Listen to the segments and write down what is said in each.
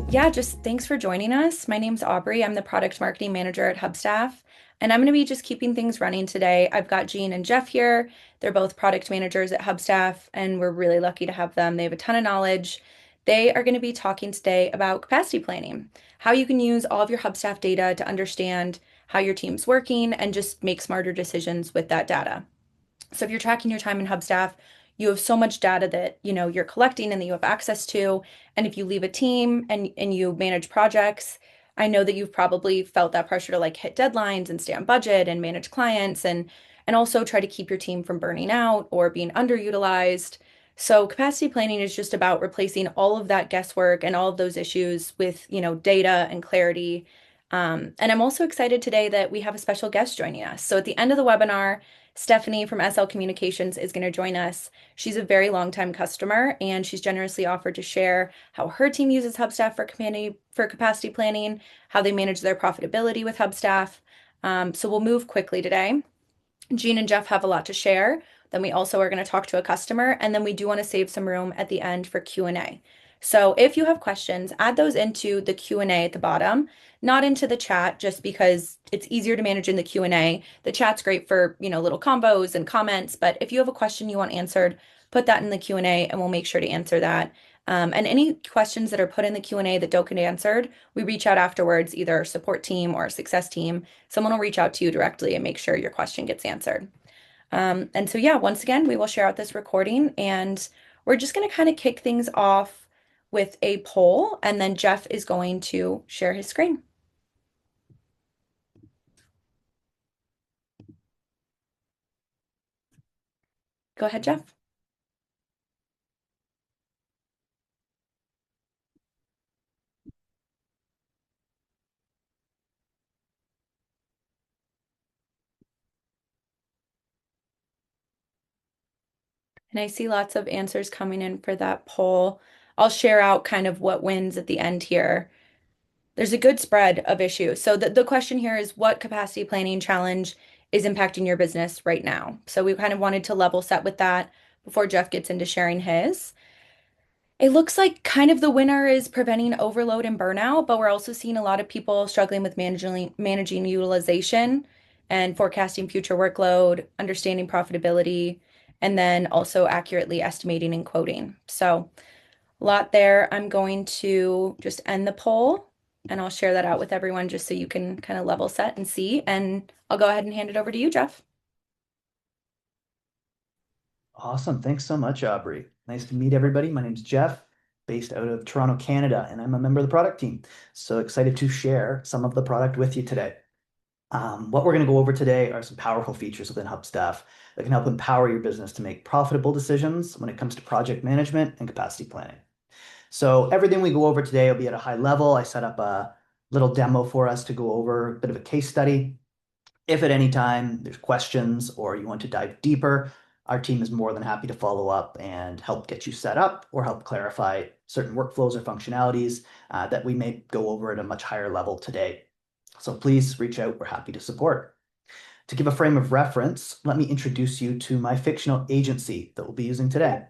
Yeah, just thanks for joining us. My name's Aubrey. I'm the product marketing manager at Hubstaff, and I'm going to be just keeping things running today. I've got Jean and Jeff here. They're both product managers at Hubstaff, and we're really lucky to have them. They have a ton of knowledge. They are going to be talking today about capacity planning, how you can use all of your Hubstaff data to understand how your team's working and just make smarter decisions with that data. So if you're tracking your time in Hubstaff, you have so much data that, you're collecting and that you have access to. And if you leave a team and you manage projects, I know that you've probably felt that pressure to like hit deadlines and stay on budget and manage clients and also try to keep your team from burning out or being underutilized. So capacity planning is just about replacing all of that guesswork and all of those issues with, data and clarity. And I'm also excited today that we have a special guest joining us. So at the end of the webinar, Stephanie from SL Communications is going to join us. She's a very long-time customer, and she's generously offered to share how her team uses Hubstaff for capacity planning, how they manage their profitability with Hubstaff. So we'll move quickly today. Jean and Jeff have a lot to share. Then we also are going to talk to a customer, and then we do want to save some room at the end for Q&A. So if you have questions, add those into the Q&A at the bottom, not into the chat, just because it's easier to manage in the Q&A. The chat's great for, little combos and comments, but if you have a question you want answered, put that in the Q&A and we'll make sure to answer that. And any questions that are put in the Q&A that don't get answered, we reach out afterwards, either our support team or our success team. Someone will reach out to you directly and make sure your question gets answered. And so, yeah, once again, we will share out this recording and we're just going to kind of kick things off with a poll, and then Jeff is going to share his screen. Go ahead, Jeff. And I see lots of answers coming in for that poll. I'll share out kind of what wins at the end here. There's a good spread of issues. So the question here is, what capacity planning challenge is impacting your business right now? So we kind of wanted to level set with that before Jeff gets into sharing his. It looks like kind of the winner is preventing overload and burnout, but we're also seeing a lot of people struggling with managing utilization and forecasting future workload, understanding profitability, and then also accurately estimating and quoting. So a lot there. I'm going to just end the poll and I'll share that out with everyone just so you can kind of level set and see. And I'll go ahead and hand it over to you, Jeff. Awesome. Thanks so much, Aubrey. Nice to meet everybody. My name's Jeff, based out of Toronto, Canada, and I'm a member of the product team. So excited to share some of the product with you today. What we're going to go over today are some powerful features within Hubstaff that can help empower your business to make profitable decisions when it comes to project management and capacity planning. So everything we go over today will be at a high level. I set up a little demo for us to go over a bit of a case study. If at any time there's questions or you want to dive deeper, our team is more than happy to follow up and help get you set up or help clarify certain workflows or functionalities that we may go over at a much higher level today. So please reach out. We're happy to support. To give a frame of reference, let me introduce you to my fictional agency that we'll be using today.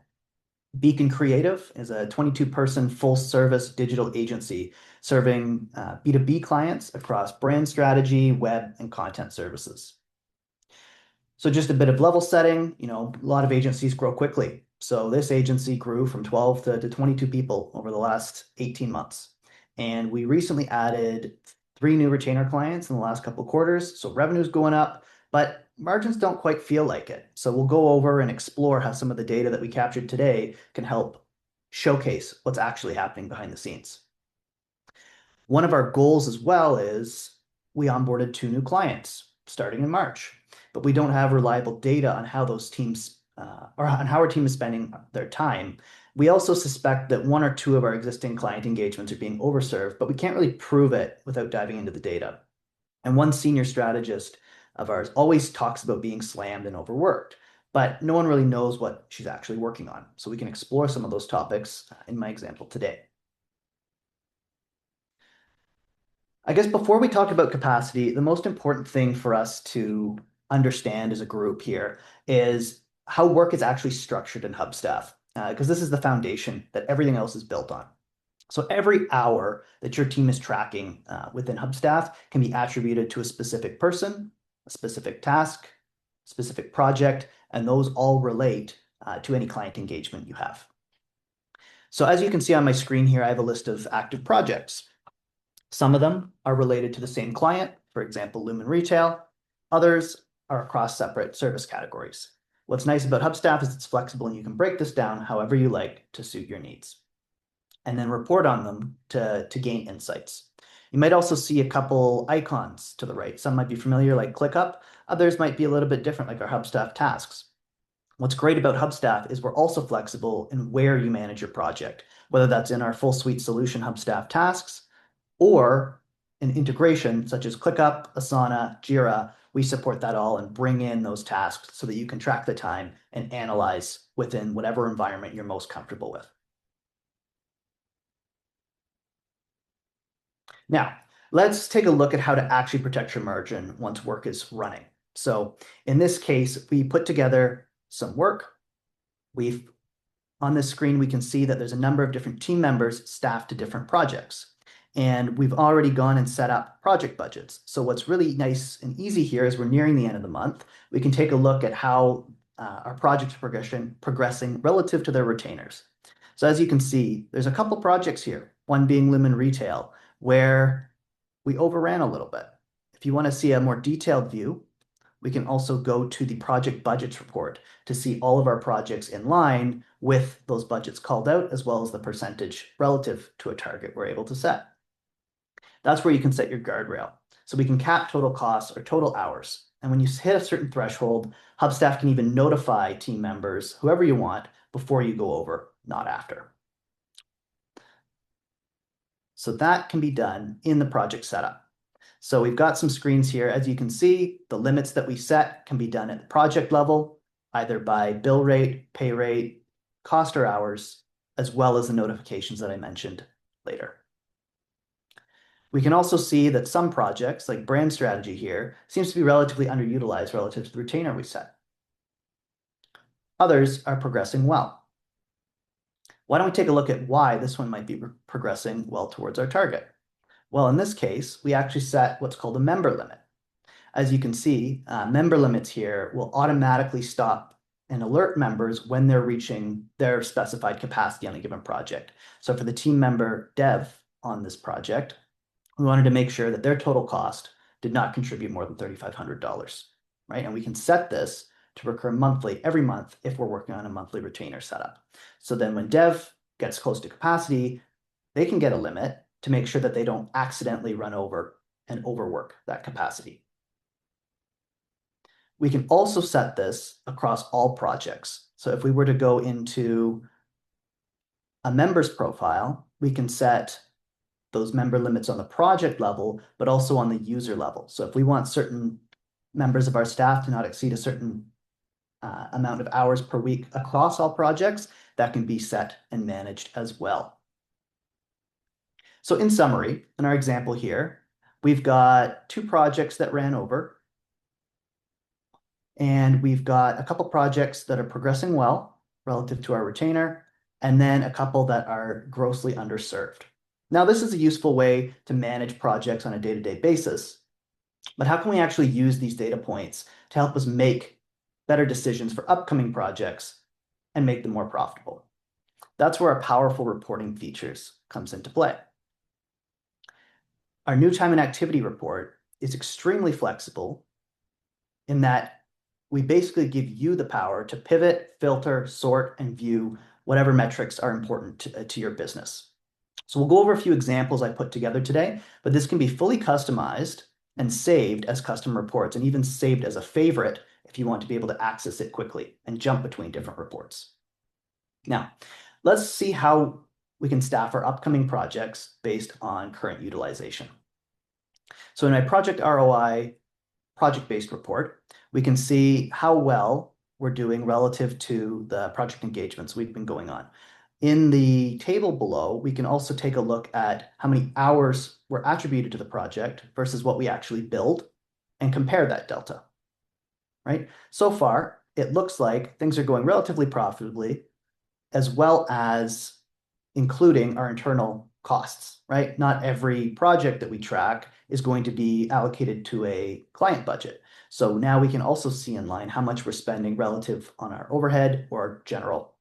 Beacon Creative is a 22-person full-service digital agency serving B2B clients across brand strategy, web, and content services. So just a bit of level setting, a lot of agencies grow quickly. So this agency grew from 12 to 22 people over the last 18 months. And we recently added 3 new retainer clients in the last couple of quarters. So revenue's going up, but margins don't quite feel like it. So we'll go over and explore how some of the data that we captured today can help showcase what's actually happening behind the scenes. One of our goals as well is we onboarded 2 new clients starting in March, but we don't have reliable data on how those teams or on how our team is spending their time. We also suspect that 1 or 2 of our existing client engagements are being overserved, but we can't really prove it without diving into the data. And one senior strategist of ours always talks about being slammed and overworked, but no one really knows what she's actually working on. So we can explore some of those topics in my example today. I guess before we talk about capacity, the most important thing for us to understand as a group here is how work is actually structured in Hubstaff, because this is the foundation that everything else is built on. So every hour that your team is tracking within Hubstaff can be attributed to a specific person, a specific task, specific project, and those all relate to any client engagement you have. So as you can see on my screen here, I have a list of active projects. Some of them are related to the same client, for example, Lumen Retail. Others are across separate service categories. What's nice about Hubstaff is it's flexible and you can break this down however you like to suit your needs, and then report on them to gain insights. You might also see a couple icons to the right. Some might be familiar, like ClickUp. Others might be a little bit different, like our Hubstaff tasks. What's great about Hubstaff is we're also flexible in where you manage your project, whether that's in our full suite solution Hubstaff tasks or an integration such as ClickUp, Asana, Jira. We support that all and bring in those tasks so that you can track the time and analyze within whatever environment you're most comfortable with. Now, let's take a look at how to actually protect your margin once work is running. So in this case, we put together some work. On this screen, we can see that there's a number of different team members staffed to different projects. And we've already gone and set up project budgets. So what's really nice and easy here is we're nearing the end of the month. We can take a look at how our projects are progressing relative to their retainers. So as you can see, there's a couple projects here, one being Lumen Retail, where we overran a little bit. If you want to see a more detailed view, we can also go to the project budgets report to see all of our projects in line with those budgets called out, as well as the percentage relative to a target we're able to set. That's where you can set your guardrail. So we can cap total costs or total hours. And when you hit a certain threshold, Hubstaff can even notify team members, whoever you want, before you go over, not after. So that can be done in the project setup. So we've got some screens here. As you can see, the limits that we set can be done at the project level, either by bill rate, pay rate, cost or hours, as well as the notifications that I mentioned later. We can also see that some projects, like brand strategy here, seems to be relatively underutilized relative to the retainer we set. Others are progressing well. Why don't we take a look at why this one might be progressing well towards our target? Well, in this case, we actually set what's called a member limit. As you can see, member limits here will automatically stop and alert members when they're reaching their specified capacity on a given project. So for the team member dev on this project, we wanted to make sure that their total cost did not contribute more than $3,500, right? And we can set this to recur monthly every month if we're working on a monthly retainer setup. So then when dev gets close to capacity, they can get a limit to make sure that they don't accidentally run over and overwork that capacity. We can also set this across all projects. So if we were to go into a member's profile, we can set those member limits on the project level, but also on the user level. So if we want certain members of our staff to not exceed a certain amount of hours per week across all projects, that can be set and managed as well. So in summary, in our example here, we've got 2 projects that ran over, and we've got a couple projects that are progressing well relative to our retainer, and then a couple that are grossly underserved. Now, this is a useful way to manage projects on a day-to-day basis, but how can we actually use these data points to help us make better decisions for upcoming projects and make them more profitable? That's where our powerful reporting features comes into play. Our new time and activity report is extremely flexible in that we basically give you the power to pivot, filter, sort, and view whatever metrics are important to your business. So we'll go over a few examples I put together today, but this can be fully customized and saved as custom reports, and even saved as a favorite if you want to be able to access it quickly and jump between different reports. Now, let's see how we can staff our upcoming projects based on current utilization. So in my project ROI project-based report, we can see how well we're doing relative to the project engagements we've been going on. In the table below, we can also take a look at how many hours were attributed to the project versus what we actually billed and compare that delta, right? So far, it looks like things are going relatively profitably, as well as including our internal costs, right? Not every project that we track is going to be allocated to a client budget. So now we can also see in line how much we're spending relative on our overhead or general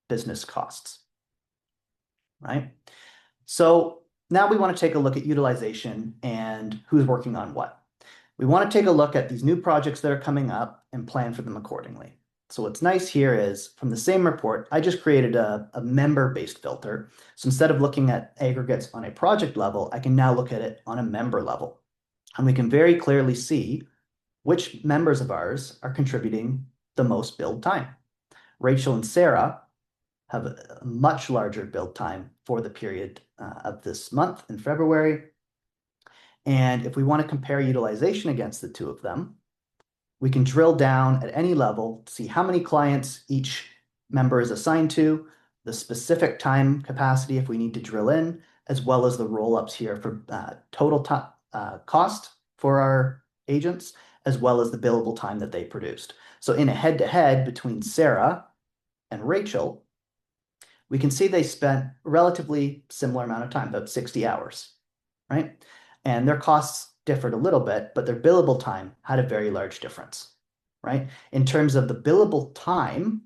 business costs, right? So now we want to take a look at utilization and who's working on what. We want to take a look at these new projects that are coming up and plan for them accordingly. So what's nice here is from the same report, I just created a member-based filter. So instead of looking at aggregates on a project level, I can now look at it on a member level. And we can very clearly see which members of ours are contributing the most build time. Rachel and Sarah have a much larger build time for the period of this month in February. And if we want to compare utilization against the two of them, we can drill down at any level to see how many clients each member is assigned to, the specific time capacity if we need to drill in, as well as the roll-ups here for total cost for our agents, as well as the billable time that they produced. So in a head-to-head between Sarah and Rachel, we can see they spent a relatively similar amount of time, about 60 hours, right? And their costs differed a little bit, but their billable time had a very large difference, right? In terms of the billable time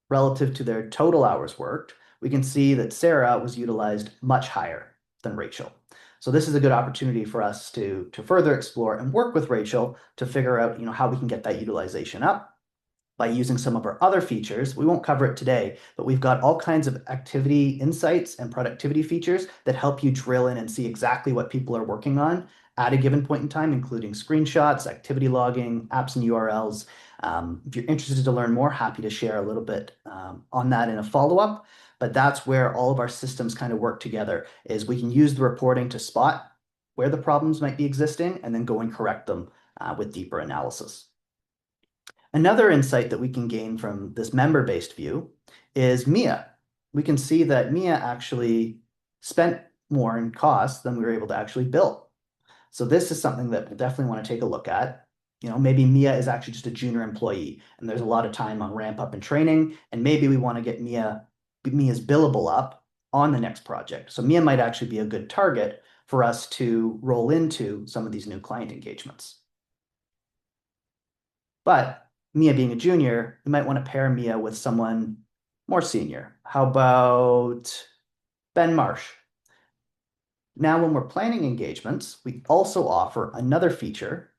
relative to their total hours worked, we can see that Sarah was utilized much higher than Rachel. So this is a good opportunity for us to further explore and work with Rachel to figure out, how we can get that utilization up by using some of our other features. We won't cover it today, but we've got all kinds of activity insights and productivity features that help you drill in and see exactly what people are working on at a given point in time, including screenshots, activity logging, apps and URLs. If you're interested to learn more, happy to share a little bit on that in a follow-up. But that's where all of our systems kind of work together, is we can use the reporting to spot where the problems might be existing and then go and correct them with deeper analysis. Another insight that we can gain from this member-based view is Mia. We can see that Mia actually spent more in costs than we were able to actually bill. So this is something that we'll definitely want to take a look at. Maybe Mia is actually just a junior employee and there's a lot of time on ramp up and training, and maybe we want to get Mia's billable up on the next project. So Mia might actually be a good target for us to roll into some of these new client engagements. But Mia being a junior, we might want to pair Mia with someone more senior. How about Ben Marsh? Now, when we're planning engagements, we also offer another feature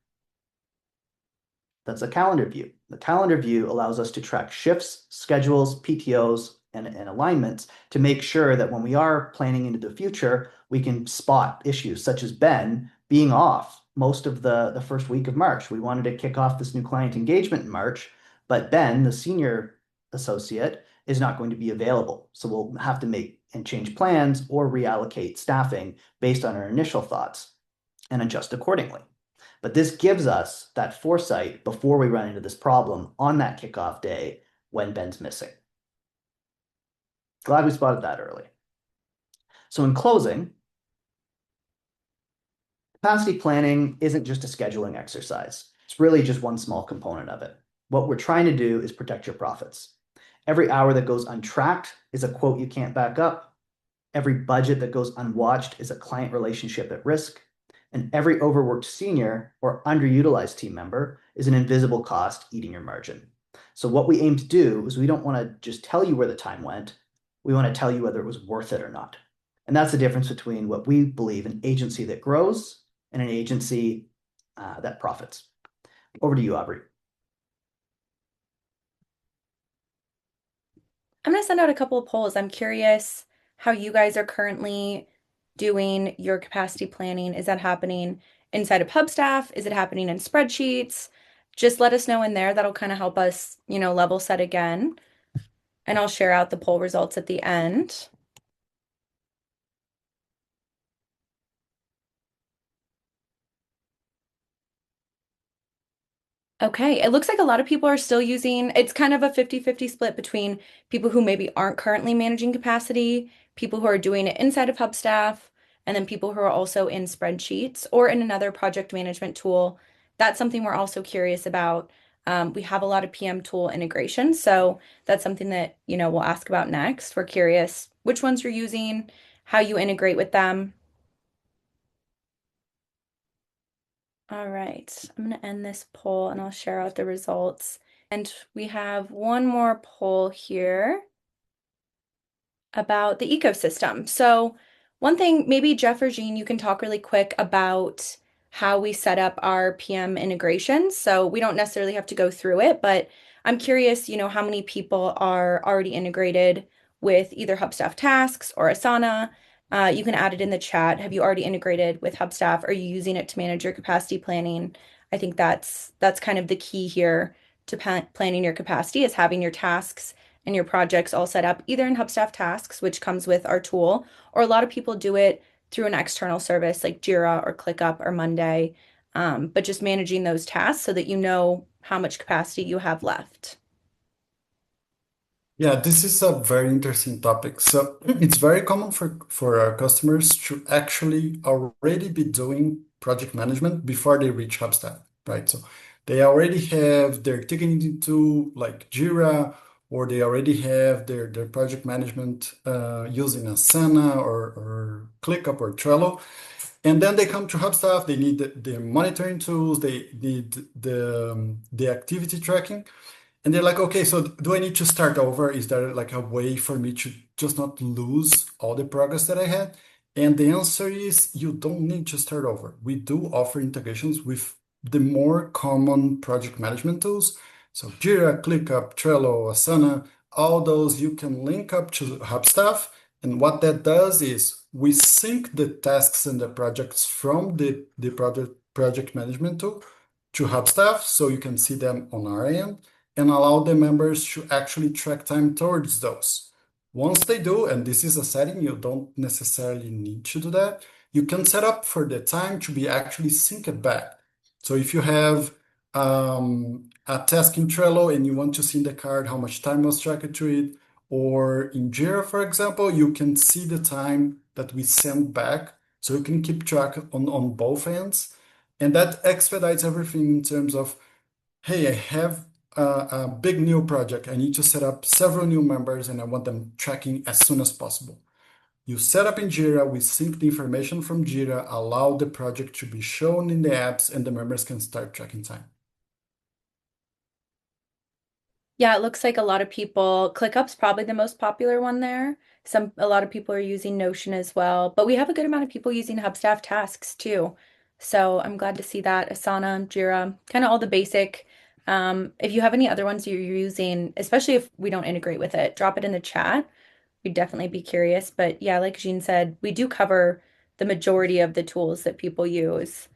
that's a calendar view. The calendar view allows us to track shifts, schedules, PTOs, and alignments to make sure that when we are planning into the future, we can spot issues such as Ben being off most of the first week of March. We wanted to kick off this new client engagement in March, but Ben, the senior associate, is not going to be available. So we'll have to make and change plans or reallocate staffing based on our initial thoughts and adjust accordingly. But this gives us that foresight before we run into this problem on that kickoff day when Ben's missing. Glad we spotted that early. So in closing, capacity planning isn't just a scheduling exercise. It's really just one small component of it. What we're trying to do is protect your profits. Every hour that goes untracked is a quote you can't back up. Every budget that goes unwatched is a client relationship at risk. And every overworked senior or underutilized team member is an invisible cost eating your margin. So what we aim to do is we don't want to just tell you where the time went. We want to tell you whether it was worth it or not. And that's the difference between what we believe an agency that grows and an agency that profits. Over to you, Aubrey. I'm going to send out a couple of polls. I'm curious how you guys are currently doing your capacity planning. Is that happening inside of Hubstaff? Is it happening in spreadsheets? Just let us know in there. That'll kind of help us, level set again. And I'll share out the poll results at the end. Okay, it looks like a lot of people are still using, it's kind of a 50-50 split between people who maybe aren't currently managing capacity, people who are doing it inside of Hubstaff, and then people who are also in spreadsheets or in another project management tool. That's something we're also curious about. We have a lot of PM tool integration, so that's something that, we'll ask about next. We're curious which ones you're using, how you integrate with them. All right, I'm going to end this poll and I'll share out the results. And we have one more poll here about the ecosystem. So, one thing, maybe Jeff or Jean, you can talk really quick about how we set up our PM integrations. So, we don't necessarily have to go through it, but I'm curious, how many people are already integrated with either Hubstaff Tasks or Asana. You can add it in the chat. Have you already integrated with Hubstaff? Are you using it to manage your capacity planning? I think that's kind of the key here to planning your capacity is having your tasks and your projects all set up either in Hubstaff Tasks, which comes with our tool, or a lot of people do it through an external service like Jira or ClickUp or Monday. But just managing those tasks so that you know how much capacity you have left. Yeah, this is a very interesting topic. So it's very common for our customers to actually already be doing project management before they reach Hubstaff, right? So they already have their ticketing tool like Jira, or they already have their project management using Asana or ClickUp or Trello. And then they come to Hubstaff, they need the monitoring tools, they need the activity tracking. And they're like, okay, so do I need to start over? Is there like a way for me to just not lose all the progress that I had? And the answer is you don't need to start over. We do offer integrations with the more common project management tools. So Jira, ClickUp, Trello, Asana, all those you can link up to Hubstaff. And what that does is we sync the tasks and the projects from the project management tool to Hubstaff so you can see them on our end and allow the members to actually track time towards those. Once they do, and this is a setting, you don't necessarily need to do that, you can set up for the time to be actually synced back. So if you have a task in Trello and you want to see in the card how much time was tracked to it, or in Jira, for example, you can see the time that we send back. So you can keep track on both ends. And that expedites everything in terms of hey, I have a big new project. I need to set up several new members and I want them tracking as soon as possible. You set up in Jira, we sync the information from Jira, allow the project to be shown in the apps, and the members can start tracking time. Yeah, it looks like a lot of people, ClickUp's probably the most popular one there. A lot of people are using Notion as well, but we have a good amount of people using Hubstaff tasks too. So I'm glad to see that. Asana, Jira, kind of all the basic. If you have any other ones you're using, especially if we don't integrate with it, drop it in the chat. We'd definitely be curious. But yeah, like Jean said, we do cover the majority of the tools that people use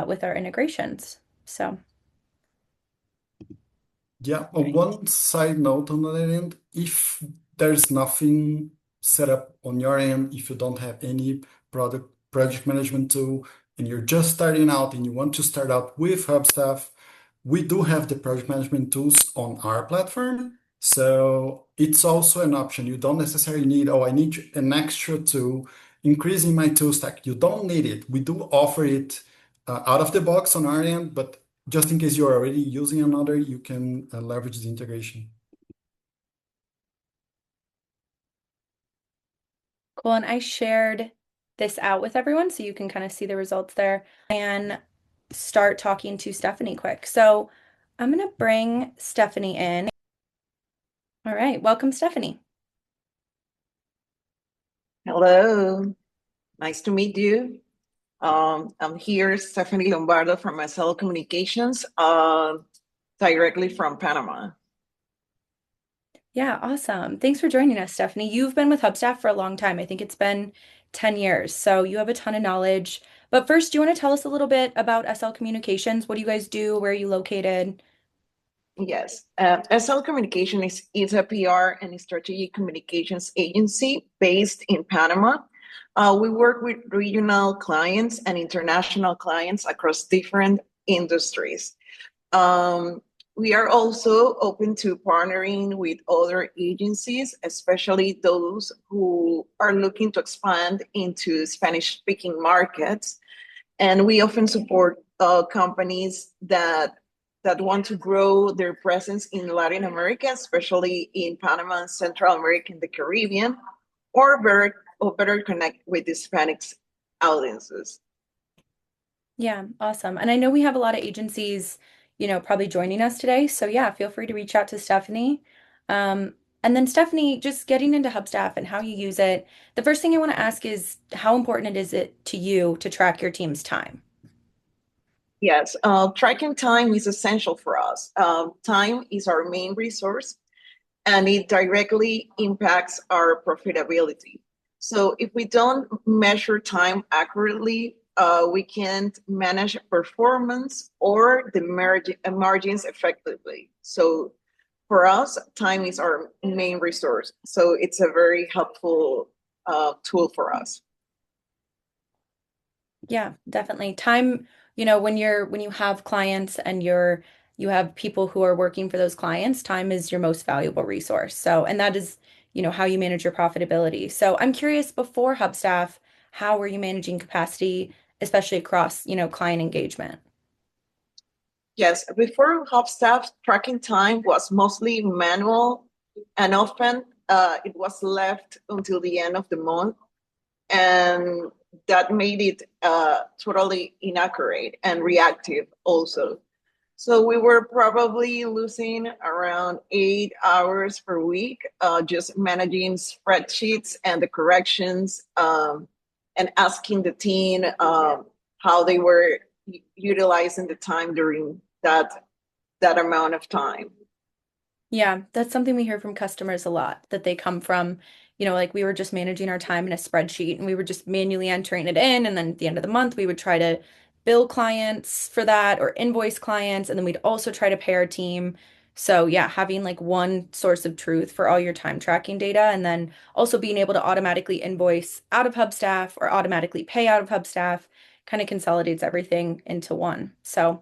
with our integrations. So, Yeah, right. one side note on that end, if there's nothing set up on your end, if you don't have any project management tool, and you're just starting out and you want to start out with Hubstaff, we do have the project management tools on our platform. So it's also an option. You don't necessarily need, oh, I need an extra tool, increasing my tool stack. You don't need it. We do offer it out of the box on our end, but just in case you're already using another, you can leverage the integration. Cool. And I shared this out with everyone so you can kind of see the results there and start talking to Stephanie quick. So I'm going to bring Stephanie in. All right. Welcome, Stephanie. Hello, nice to meet you. I'm here, Stephanie Lombardo from SL Communications, directly from Panama. Yeah, awesome. Thanks for joining us, Stephanie. You've been with Hubstaff for a long time. I think it's been 10 years. So you have a ton of knowledge. But first, do you want to tell us a little bit about SL Communications? What do you guys do? Where are you located? Yes, SL Communication is a PR and strategic communications agency based in Panama. We work with regional clients and international clients across different industries. Um, we are also open to partnering with other agencies, especially those who are looking to expand into Spanish-speaking markets. And we often support companies that want to grow their presence in Latin America, especially in Panama, Central America, and the Caribbean, or better connect with Hispanic audiences. Yeah, awesome. And I know we have a lot of agencies, probably joining us today. So yeah, feel free to reach out to Stephanie. Um, and then Stephanie, just getting into Hubstaff and how you use it. The first thing I want to ask is how important is it to you to track your team's time? Yes, tracking time is essential for us. Time is our main resource, and it directly impacts our profitability. So if we don't measure time accurately, we can't manage performance or the margins effectively. So for us, time is our main resource. So it's a very helpful tool for us. Yeah, definitely. Time, when you have clients and you have people who are working for those clients, time is your most valuable resource. So, and that is, how you manage your profitability. So, I'm curious, before Hubstaff, how were you managing capacity, especially across, client engagement? Yes, before Hubstaff, tracking time was mostly manual, and often it was left until the end of the month, and that made it totally inaccurate and reactive also. So we were probably losing around 8 hours per week, just managing spreadsheets and the corrections, and asking the team how they were utilizing the time during that amount of time. Yeah, that's something we hear from customers a lot, that they come from, like we were just managing our time in a spreadsheet and we were just manually entering it in. And then at the end of the month, we would try to bill clients for that or invoice clients. And then we'd also try to pay our team. So yeah, having like one source of truth for all your time tracking data and then also being able to automatically invoice out of Hubstaff or automatically pay out of Hubstaff kind of consolidates everything into one. So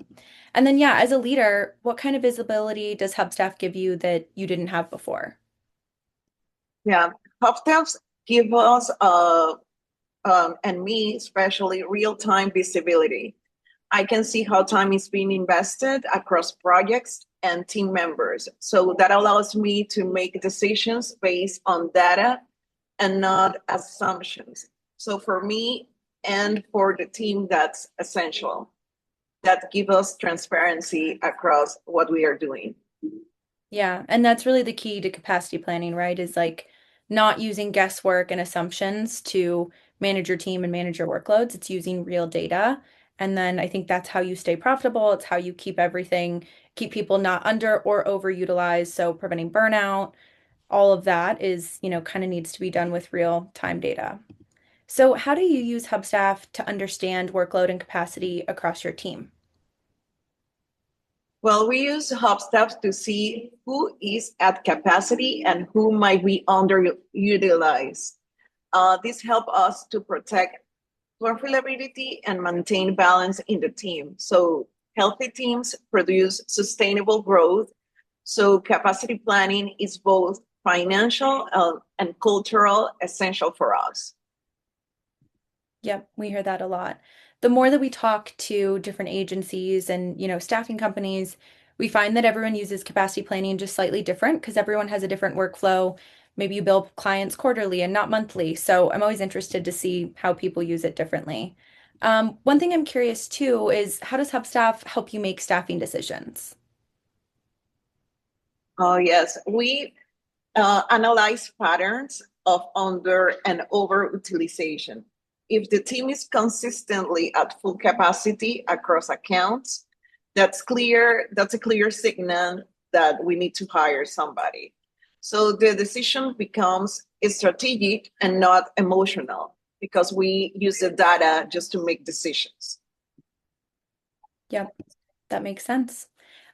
and then, yeah, as a leader, what kind of visibility does Hubstaff give you that you didn't have before? Yeah, Hubstaffs give us and me especially real-time visibility. I can see how time is being invested across projects and team members. So that allows me to make decisions based on data and not assumptions. So for me and for the team, that's essential. That gives us transparency across what we are doing. Yeah, and that's really the key to capacity planning, right? Is like not using guesswork and assumptions to manage your team and manage your workloads. It's using real data. And then I think that's how you stay profitable. It's how you keep everything, keep people not under or overutilized. So preventing burnout, all of that is, kind of needs to be done with real time data. So how do you use Hubstaff to understand workload and capacity across your team? Well, we use Hubstaff to see who is at capacity and who might be underutilized. This helps us to protect profitability and maintain balance in the team. So healthy teams produce sustainable growth. So capacity planning is both financial and cultural essential for us. Yep, we hear that a lot. The more that we talk to different agencies and, staffing companies, we find that everyone uses capacity planning just slightly different because everyone has a different workflow. Maybe you bill clients quarterly and not monthly. So I'm always interested to see how people use it differently. One thing I'm curious too is how does Hubstaff help you make staffing decisions? Oh, yes. We analyze patterns of under and overutilization. If the team is consistently at full capacity across accounts, that's a clear signal that we need to hire somebody. So the decision becomes strategic and not emotional because we use the data just to make decisions. Yep, that makes sense.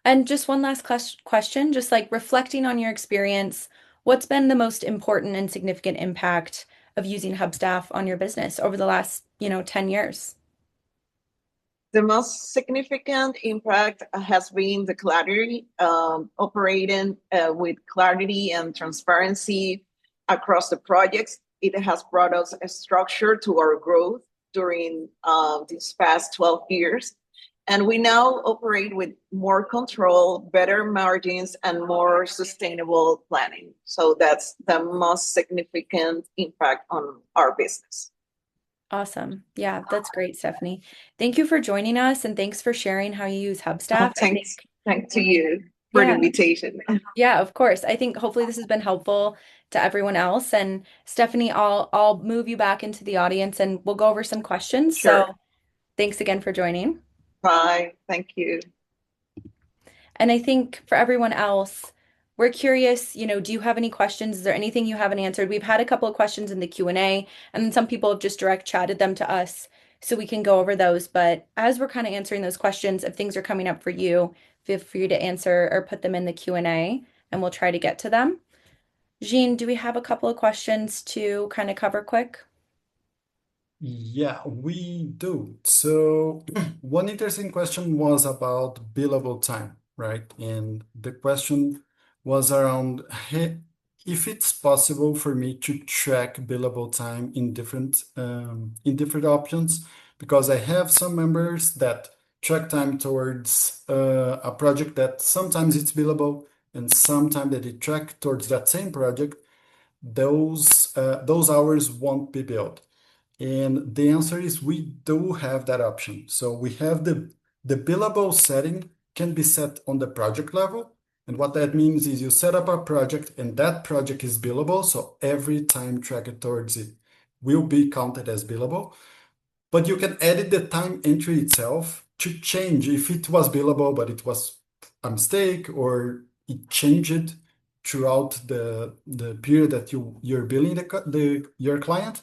And just one last question, just like reflecting on your experience, what's been the most important and significant impact of using Hubstaff on your business over the last, 10 years? The most significant impact has been the clarity, operating with clarity and transparency across the projects. It has brought us a structure to our growth during these past 12 years. And we now operate with more control, better margins, and more sustainable planning. So that's the most significant impact on our business. Awesome. Yeah, that's great, Stephanie. Thank you for joining us and thanks for sharing how you use Hubstaff. Thanks to you for the Yeah, invitation. yeah, of course. I think hopefully this has been helpful to everyone else. And Stephanie, I'll move you back into the audience and we'll go over some questions. Sure. So thanks again for joining. Bye. Thank you. And I think for everyone else, we're curious, do you have any questions? Is there anything you haven't answered? We've had a couple of questions in the Q&A, and then some people have just direct chatted them to us so we can go over those. But as we're kind of answering those questions, if things are coming up for you, feel free to answer or put them in the Q&A and we'll try to get to them. Jean, do we have a couple of questions to kind of cover quick? Yeah, we do. So one interesting question was about billable time, right? And the question was around, hey, if it's possible for me to track billable time in different options, because I have some members that track time towards a project that sometimes it's billable and sometimes that they track towards that same project, those hours won't be billed. And the answer is we do have that option. So we have the billable setting can be set on the project level. And what that means is you set up a project and that project is billable. So every time tracked towards it will be counted as billable. But you can edit the time entry itself to change if it was billable, but it was a mistake or it changed throughout the period that you're billing your client.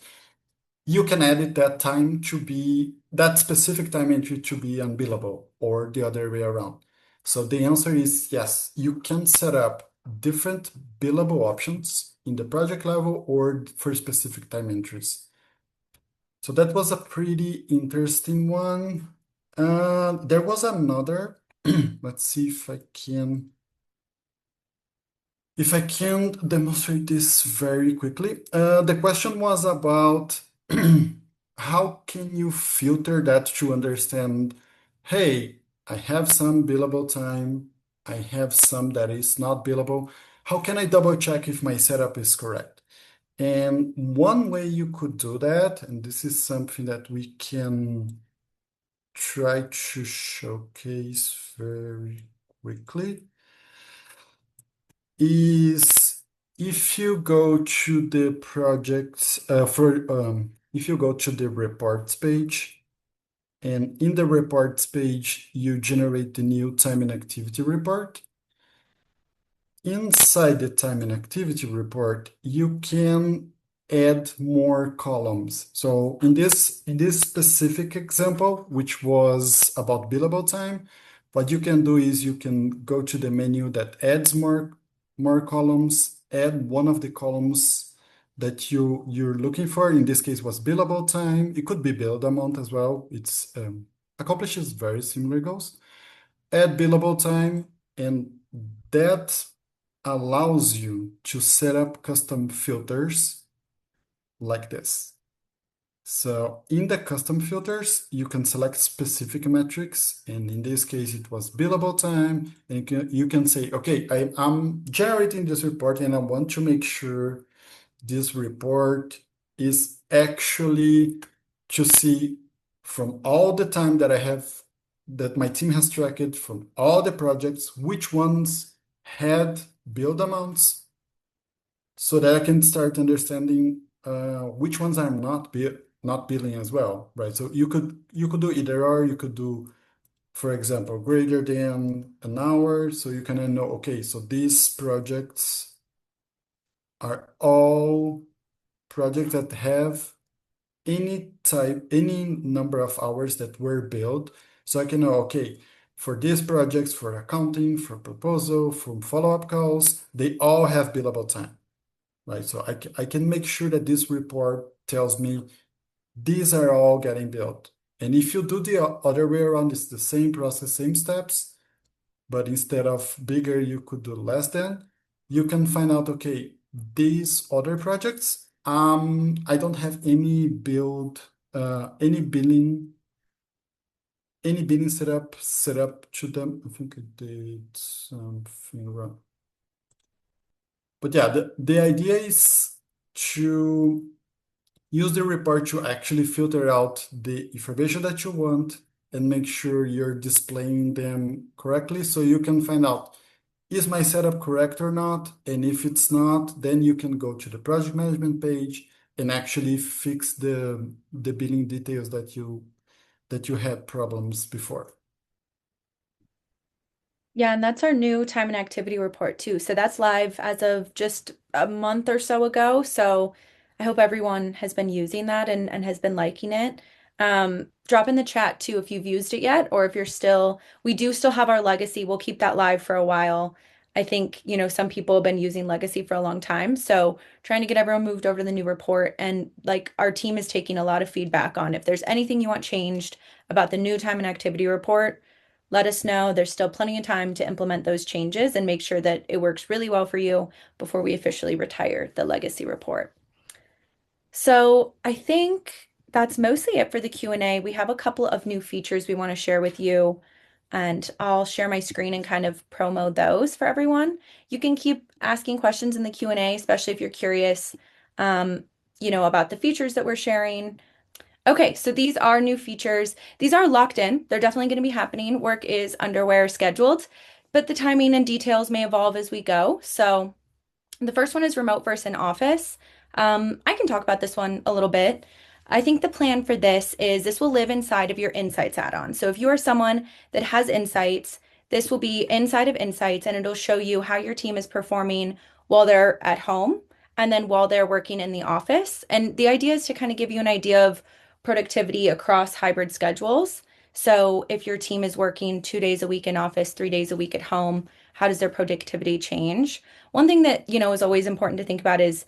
You can edit that time to be that specific time entry to be unbillable or the other way around. So the answer is yes, you can set up different billable options in the project level or for specific time entries. So that was a pretty interesting one. There was another. Let's see if I can demonstrate this very quickly. The question was about how can you filter that to understand, hey, I have some billable time, I have some that is not billable. How can I double check if my setup is correct? And one way you could do that, and this is something that we can try to showcase very quickly, is if you go to the project if you go to the reports page, and in the reports page, you generate the new time and activity report. Inside the time and activity report, you can add more columns. So in this specific example, which was about billable time, what you can do is you can go to the menu that adds more columns, add one of the columns that you're looking for. In this case was billable time. It could be billed amount as well. It's accomplishes very similar goals. Add billable time, and that allows you to set up custom filters like this. So in the custom filters, you can select specific metrics. And in this case, it was billable time. And you can say, okay, I'm generating this report and I want to make sure this report is actually to see from all the time that I have, that my team has tracked from all the projects, which ones had billed amounts, so that I can start understanding which ones I'm not billing as well, right? So you could do either or. You could do, for example, greater than an hour, so you can know, okay, so these projects are all projects that have any number of hours that were billed. So I can know, okay, for these projects, for accounting, for proposal, from follow-up calls, they all have billable time, right? So I can make sure that this report tells me these are all getting billed. And if you do the other way around, it's the same process, same steps, but instead of bigger, you could do less than. You can find out, okay, these other projects, I don't have any billing any bidding set up to them. I think I did something wrong. But yeah, the idea is to use the report to actually filter out the information that you want and make sure you're displaying them correctly so you can find out, is my setup correct or not? And if it's not, then you can go to the project management page and actually fix the billing details that you had problems before. Yeah, and that's our new time and activity report too. So that's live as of just a month or so ago. So I hope everyone has been using that and has been liking it. Drop in the chat too if you've used it yet, or if you're still, we do still have our legacy. We'll keep that live for a while. I think, some people have been using legacy for a long time. So trying to get everyone moved over to the new report. And like our team is taking a lot of feedback on if there's anything you want changed about the new time and activity report, let us know. There's still plenty of time to implement those changes and make sure that it works really well for you before we officially retire the legacy report. So I think that's mostly it for the Q&A. We have a couple of new features we want to share with you, and I'll share my screen and kind of promo those for everyone. You can keep asking questions in the Q&A, especially if you're curious, about the features that we're sharing. Okay, so these are new features. These are locked in. They're definitely going to be happening. Work is underway scheduled, but the timing and details may evolve as we go. So the first one is remote versus in office. I can talk about this one a little bit. I think the plan for this will live inside of your Insights add-on. So if you are someone that has Insights, this will be inside of Insights and it'll show you how your team is performing while they're at home and then while they're working in the office. And the idea is to kind of give you an idea of productivity across hybrid schedules. So if your team is working 2 days a week in office, 3 days a week at home, how does their productivity change? One thing that, is always important to think about is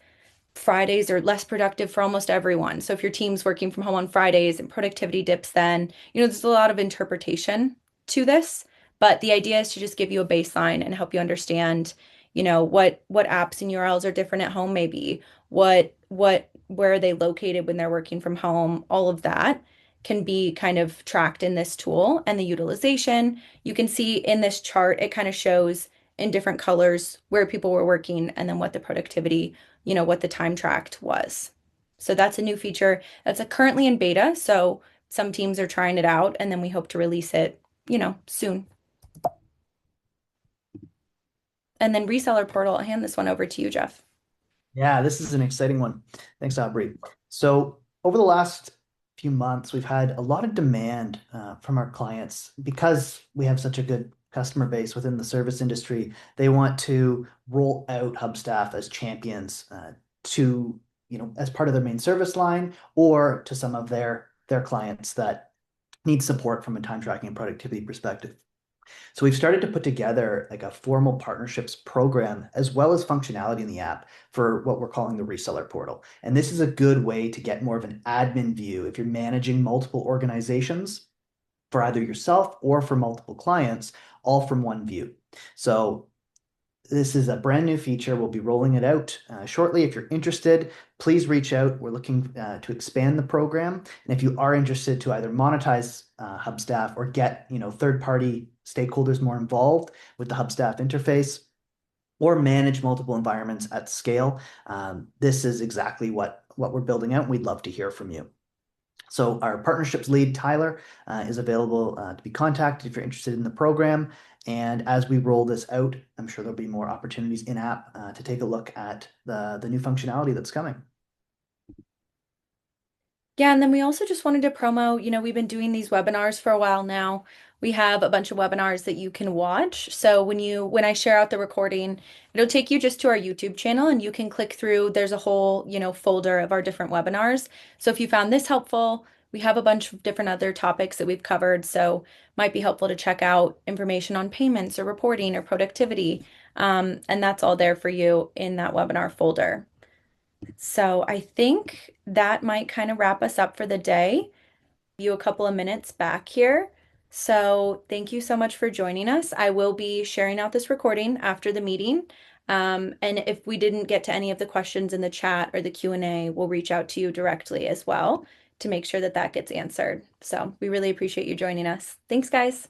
Fridays are less productive for almost everyone. So if your team's working from home on Fridays and productivity dips, then, there's a lot of interpretation to this. But the idea is to just give you a baseline and help you understand, what apps and URLs are different at home, maybe where are they located when they're working from home, all of that can be kind of tracked in this tool and the utilization. You can see in this chart, it kind of shows in different colors where people were working and then what the productivity, what the time tracked was. So that's a new feature that's currently in beta. So some teams are trying it out and then we hope to release it, soon. And then reseller portal, I'll hand this one over to you, Jeff. Yeah, this is an exciting one. Thanks, Aubrey. So over the last few months, we've had a lot of demand from our clients because we have such a good customer base within the service industry. They want to roll out Hubstaff as champions to, as part of their main service line or to some of their clients that need support from a time tracking and productivity perspective. So we've started to put together like a formal partnerships program as well as functionality in the app for what we're calling the reseller portal. And this is a good way to get more of an admin view if you're managing multiple organizations for either yourself or for multiple clients, all from one view. So this is a brand new feature. We'll be rolling it out shortly. If you're interested, please reach out. We're looking to expand the program. And if you are interested to either monetize Hubstaff or get third-party stakeholders more involved with the Hubstaff interface or manage multiple environments at scale, this is exactly what we're building out. We'd love to hear from you. So our partnerships lead, Tyler, is available to be contacted if you're interested in the program. And as we roll this out, I'm sure there'll be more opportunities in app to take a look at the new functionality that's coming. Yeah, and then we also just wanted to promo, we've been doing these webinars for a while now. We have a bunch of webinars that you can watch. So when I share out the recording, it'll take you just to our YouTube channel and you can click through. There's a whole, folder of our different webinars. So if you found this helpful, we have a bunch of different other topics that we've covered. So might be helpful to check out information on payments or reporting or productivity. And that's all there for you in that webinar folder. So I think that might kind of wrap us up for the day. You a couple of minutes back here. So thank you so much for joining us. I will be sharing out this recording after the meeting. And if we didn't get to any of the questions in the chat or the Q&A, we'll reach out to you directly as well to make sure that that gets answered. So we really appreciate you joining us. Thanks, guys.